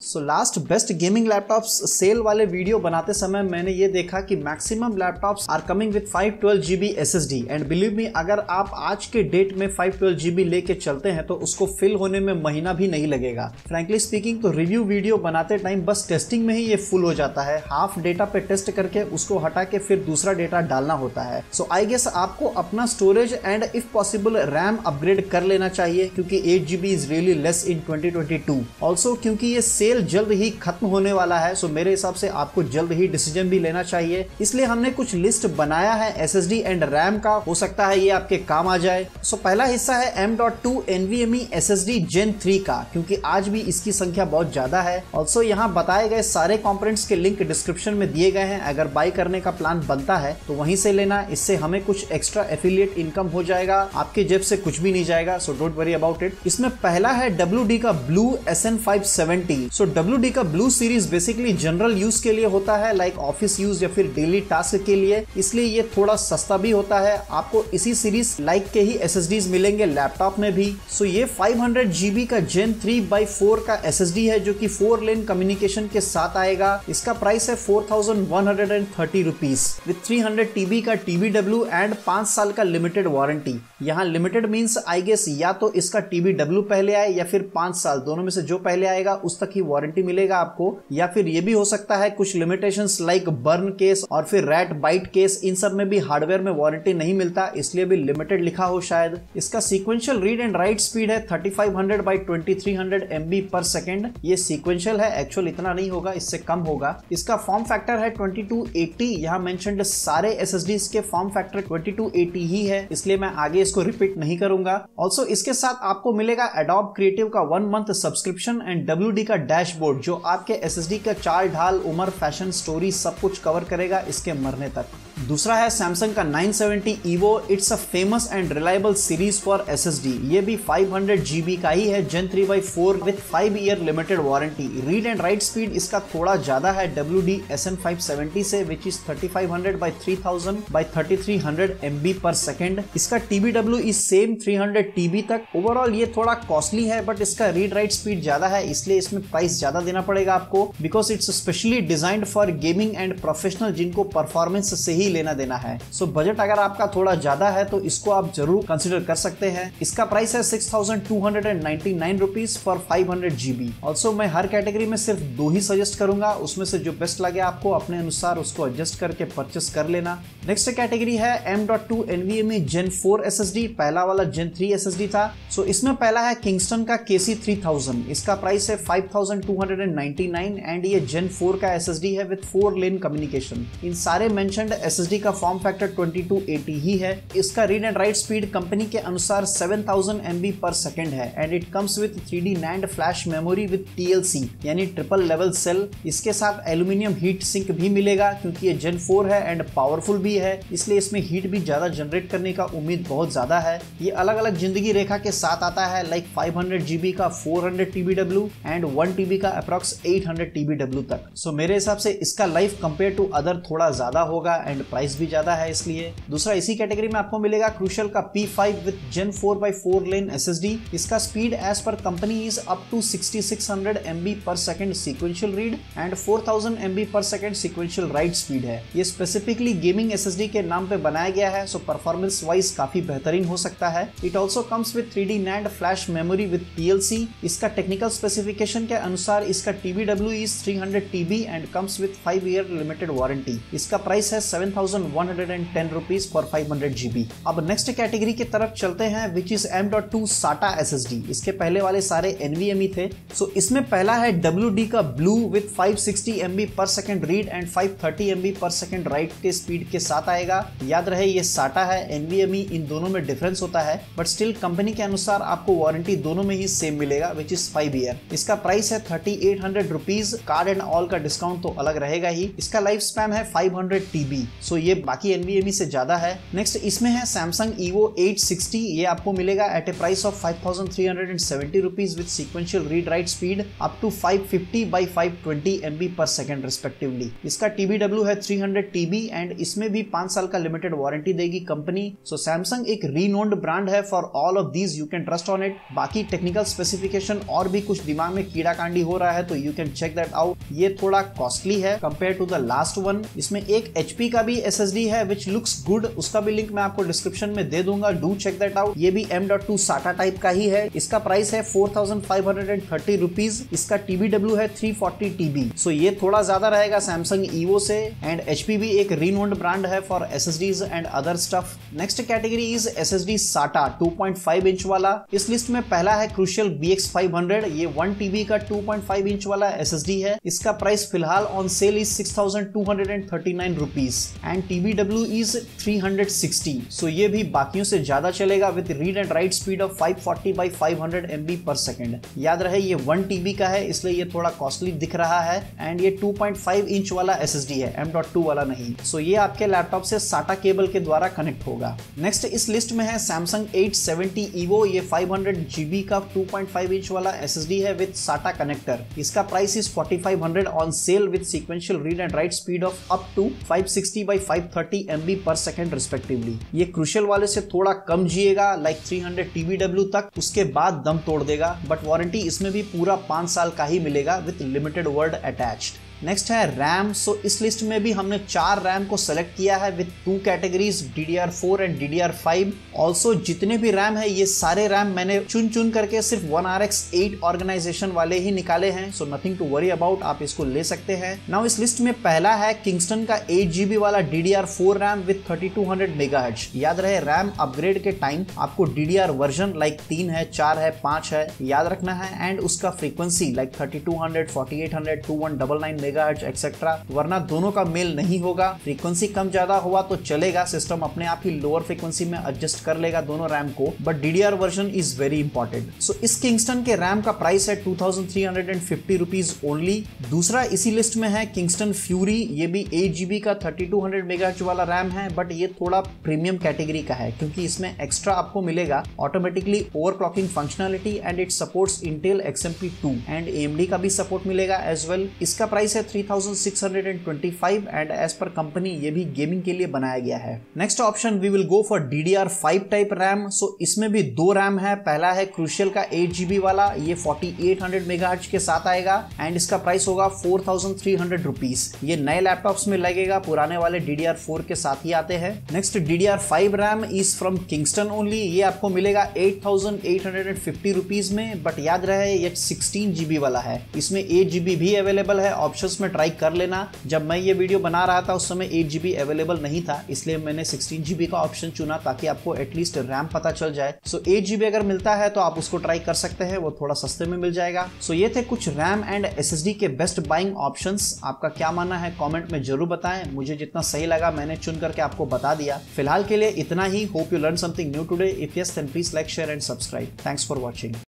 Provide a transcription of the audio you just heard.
Last best gaming laptops sale वाले video बनाते समय मैंने ये देखा कि maximum laptops are coming with 512 GB SSD and believe me, अगर आप आज के डेट में 512 GB लेके चलते हैं तो उसको फिल होने में महीना भी नहीं लगेगा। फ्रैंकली स्पीकिंग तो रिव्यू वीडियो बनाते टाइम बस टेस्टिंग में ही ये फुल हो जाता है। हाफ डेटा पे टेस्ट करके उसको हटा के फिर दूसरा डेटा डालना होता है। सो आई गेस आपको अपना storage and if possible RAM upgrade कर लेना चाहिए, क्योंकि 8 GB is really less in 2022। Also क्योंकि ये सेल जल्द ही खत्म होने वाला है, सो मेरे हिसाब से आपको जल्द ही डिसीजन भी लेना चाहिए। इसलिए हमने कुछ लिस्ट बनाया है SSD एंड रैम का, हो सकता है ये आपके काम आ जाए। सो पहला हिस्सा है M.2 NVMe SSD Gen 3 का, क्योंकि आज भी इसकी संख्या बहुत ज्यादा है। ऑल्सो यहाँ बताए गए सारे कंपोनेंट्स के लिंक डिस्क्रिप्शन में दिए गए हैं। अगर बाय करने का प्लान बनता है तो वहीं से लेना, इससे हमें कुछ एक्स्ट्रा एफिलिएट इनकम हो जाएगा, आपके जेब से कुछ भी नहीं जाएगा। So don't worry about it. इसमें पहला है WD का ब्लू SN570। सो WD का blue series basically general use के लिए होता है, लाइक ऑफिस यूज या फिर डेली टास्क के लिए, इसलिए ये थोड़ा सस्ता भी होता है। आपको इसी सीरीज लाइक के ही SSDs मिलेंगे लैपटॉप में भी। सो ये 500 GB का Gen 3/4 का SSD है, जो कि 4 लेन कम्युनिकेशन के साथ आएगा। इसका प्राइस है 4130 रुपीज विद 300 TB का TBW एंड 5 साल का लिमिटेड वारंटी। यहाँ लिमिटेड मीन्स आई गेस या तो इसका TBW पहले आए या फिर 5 साल, दोनों में से जो पहले आएगा उस तक ही वारंटी मिलेगा आपको। या फिर ये भी हो सकता है कुछ लिमिटेशंस लाइक बर्न केस और फिर रैट बाइट केस, इन सब में भी हार्डवेयर में वारंटी नहीं मिलता, इसलिए भी लिमिटेड लिखा हो शायद। इसका sequential read and write speed है 3500/2300 MB पर सेकेंड। ये सीक्वेंशियल है, एक्चुअल इतना नहीं होगा, इससे कम होगा। इसका फॉर्म फैक्टर है 2280। यहाँ मेंशन्ड सारे SSDs के फॉर्म फैक्टर 2280 ही है, इसलिए मैं आगे इसको रिपीट नहीं करूंगा। ऑल्सो इसके साथ आपको मिलेगा एडोब क्रिएटिव का 1 मंथ सब्सक्रिप्शन एंड WD का डैशबोर्ड, जो आपके SSD का चाल ढाल, उम्र, फैशन, स्टोरी सब कुछ कवर करेगा इसके मरने तक। दूसरा है सैमसंग का 970 EVO। It's a famous and reliable series for SSD। ये भी 500 GB का ही है, Gen 3/4 with 5 year limited warranty. Read and write speed इसका थोड़ा ज्यादा है WD SN570 से, which is 3500/3000/3300 MB per second. इसका TBW इज सेम 300 TB तक। ओवरऑल ये थोड़ा कॉस्टली है, बट इसका रीड राइट स्पीड ज्यादा है, इसलिए इसमें प्राइस ज्यादा देना पड़ेगा आपको, because it's specially designed for gaming and professional, जिनको परफॉर्मेंस से ही लेना देना है। सो बजट अगर आपका थोड़ा ज्यादा है तो इसको आप जरूर कंसिडर कर सकते हैं। इसका प्राइस है 6299 रुपीज फॉर 500 GB। ऑल्सो मैं हर कैटेगरी में सिर्फ 2 ही सजेस्ट करूंगा, उसमें से जो बेस्ट लगे आपको अपने अनुसार उसको एडजस्ट करके परचेस कर लेना। नेक्स्ट कैटेगरी है M.2 NVMe Gen 4 SSD। पहला वाला Gen 3 SSD था। सो इसमें पहला है किंगस्टन का KC3000। इसका प्राइस है 5299 एंड ये Gen 4 का SSD है विद 4 लेन कम्युनिकेशन। इन सारे मेंशन्ड SSD का फॉर्म फैक्टर 2280 ही है। इसका read and write speed company के अनुसार 7000 MB पर सेकेंड है and it comes with 3D NAND flash memory with TLC यानी ट्रिपल लेवल सेल। इसके साथ एल्यूमिनियम हीट सिंक भी मिलेगा, क्योंकि ये Gen 4 है एंड पावरफुल भी है, इसलिए इसमें हीट भी ज्यादा जनरेट करने का उम्मीद बहुत ज्यादा है। ये अलग अलग जिंदगी रेखा के साथ आता है, लाइक 500 GB का 400 TBW एंड 1 TB का अप्रॉक्स 800 TBW तक। सो मेरे हिसाब से इसका लाइफ कंपेयर टू अदर थोड़ा ज्यादा होगा एंड प्राइस भी ज्यादा है इसलिए। दूसरा इसी कैटेगरी में आपको मिलेगा क्रूशियल का P5 with Gen 4/4 lane SSD। इसका speed as per company is up to 6600 MB per second sequential read and 4000 MB per second sequential write speed है। ये स्पेसिफिकली गेमिंग SSD के नाम पे बनाया गया है, सो परफॉर्मेंस वाइज काफी बेहतरीन हो सकता है। It also comes with 3D NAND flash memory with TLC। इसका टेक्निकल स्पेसिफिकेशन के अनुसार इसका TBW is 300 TB and comes with 5 year limited warranty. इसका प्राइस है 7110 रुपीज फॉर 500 GB। अब नेक्स्ट कैटेगरी की तरफ चलते हैं, which is M.2 SATA SSD। इसके पहले वाले सारे NVMe थे। सो इसमें पहला है WD का blue with 560 MB per second read and 530 MB per second right के स्पीड के साथ आएगा। याद रहे ये SATA है, NVMe इन दोनों में डिफरेंस होता है, बट स्टिल कंपनी के अनुसार आपको वारंटी दोनों में ही सेम मिलेगा, विच इज 5 ईयर। इसका प्राइस है 3800 रुपीज। कार्ड एंड ऑल का डिस्काउंट तो अलग रहेगा ही। इसका लाइफ स्पैन है 500 TB। सो ये बाकी NVMe से ज्यादा है। नेक्स्ट इसमें है Samsung Evo 860, ये आपको मिलेगा at a price of 5370 rupees with sequential read write speed up to 550 by 520 MB per second respectively. इसका TBW है 300 TB एंड इसमें भी 5 साल का लिमिटेड वारंटी देगी कंपनी। सो Samsung एक रीनोन्ड ब्रांड है, for all of these you can trust on it. बाकी टेक्निकल स्पेसिफिकेशन और भी कुछ दिमाग में कीड़ा कांडी हो रहा है तो you can check that out. ये थोड़ा कॉस्टली है compare to the last one. इसमें एक HP का भी SSD है विच लुक्स गुड, उसका भी लिंक मैं आपको डिस्क्रिप्शन में दे दूंगा, डू चेक दैट आउट। ये भी M.2 SATA टाइप का ही है। इसका प्राइस है 4530 रुपीज। इसका TBW है 340 TB। सो ये थोड़ा ज्यादा रहेगा Samsung Evo से। एंड HP भी एक रीनोन्ड ब्रांड है for SSDs and other stuff. Next category is SSD SATA 2.5 inch वाला। इस लिस्ट में पहला है Crucial BX500, ये 1 TB का 2.5 इंच वाला SSD है। इसका प्राइस फिलहाल on sale is 6239 rupees and TBW is 360। सो ये भी बाकियों से ज्यादा चलेगा with read and write speed of 540 by 500 MB per second. याद रहे ये 1 TB का है इसलिए ये थोड़ा कॉस्टली दिख रहा है एंड ये 2.5 इंच वाला SSD है, M.2 वाला नहीं। सो ये आपके लैपटॉप से SATA केबल के द्वारा कनेक्ट होगा। नेक्स्ट इस लिस्ट में है Samsung 870 Evo, ये 500 GB का 2.5 इंच वाला SSD है विद SATA कनेक्टर। इसका price is 4500 on sale with sequential read and write speed of up to 560 by 530 MB per second respectively. ये क्रूशियल वाले से थोड़ा कम जिएगा, लाइक 300 TBW तक, उसके बाद दम तोड़ देगा, बट वारंटी इसमें भी पूरा 5 साल का ही मिलेगा with limited word attached. Next है रैम। सो इस लिस्ट में भी हमने 4 रैम को सेलेक्ट किया है with 2 categories, DDR4 and DDR5। Also जितने भी रैम है ये सारे रैम मैंने चुन करके सिर्फ 1RX 8 ऑर्गेनाइजेशन वाले ही निकाले हैं, so nothing to worry about, आप इसको ले सकते हैं। नाउ इस लिस्ट में पहला है Kingston का 8 GB वाला DDR4 रैम विद 3200 MHz। याद रहे रैम अपग्रेड के टाइम आपको DDR वर्जन लाइक 3 है, 4 है, 5 है याद रखना है एंड उसका फ्रीक्वेंसी लाइक 3200, 4800, 2199 मेगाहर्ट्ज एक्सेट्रा, वरना दोनों का मेल नहीं होगा। फ्रीक्वेंसी कम ज्यादा हुआ तो चलेगा, सिस्टम अपने आप ही लोअर फ्रीक्वेंसी में एडजस्ट कर लेगा दोनों रैम को, but DDR version is very important. So इस Kingston के रैम का प्राइस है 2350 रुपीज ओनली। दूसरा इसी लिस्ट में है Kingston Fury, ये भी 8 GB का 3200 मेगाहर्ट्ज वाला रैम है, बट ये थोड़ा प्रीमियम कैटेगरी का है क्योंकि इसमें एक्स्ट्रा आपको मिलेगा automatically overclocking functionality and it supports Intel XMP2 and AMD का भी सपोर्ट मिलेगा एज वेल। इसका प्राइस है 3625 एंड एज पर कंपनी ये भी गेमिंग के लिए बनाया गया है। Next option we will go for DDR5 type RAM. So इसमें भी 2 रैम है। पहला है Crucial का 8 GB वाला, ये 4800 मेगाहर्ट्ज के साथ आएगा एंड इसका प्राइस होगा 4300 रुपीज। ये नए लैपटॉप्स में लगेगा, पुराने वाले DDR4 के साथ ही आते हैं। Next DDR5 RAM is from Kingston only, ये आपको मिलेगा 8850 रुपीज में, बट याद रहे ये 16 GB वाला है। इसमें 8 GB भी अवेलेबल है, ऑप्शंस में ट्राई कर लेना। जब मैं ये वीडियो बना रहा था उस समय 8 GB अवेलेबल नहीं था, इसलिए मैंने 16 GB का ऑप्शन चुना ताकि आपको एटलीस्ट रैम पता चल जाए। सो 8 GB अगर मिलता है तो आप उसको ट्राई कर सकते हैं, वो थोड़ा सस्ते में मिल जाएगा। सो ये थे कुछ रैम एंड SSD के बेस्ट बाइंग ऑप्शंस। आपका क्या मानना है कमेंट में जरूर बताएं। मुझे जितना सही लगा मैंने चुन करके आपको बता दिया। फिलहाल के लिए इतना ही। Hope you learn something new today. If yes then please like, share and subscribe. Thanks for watching.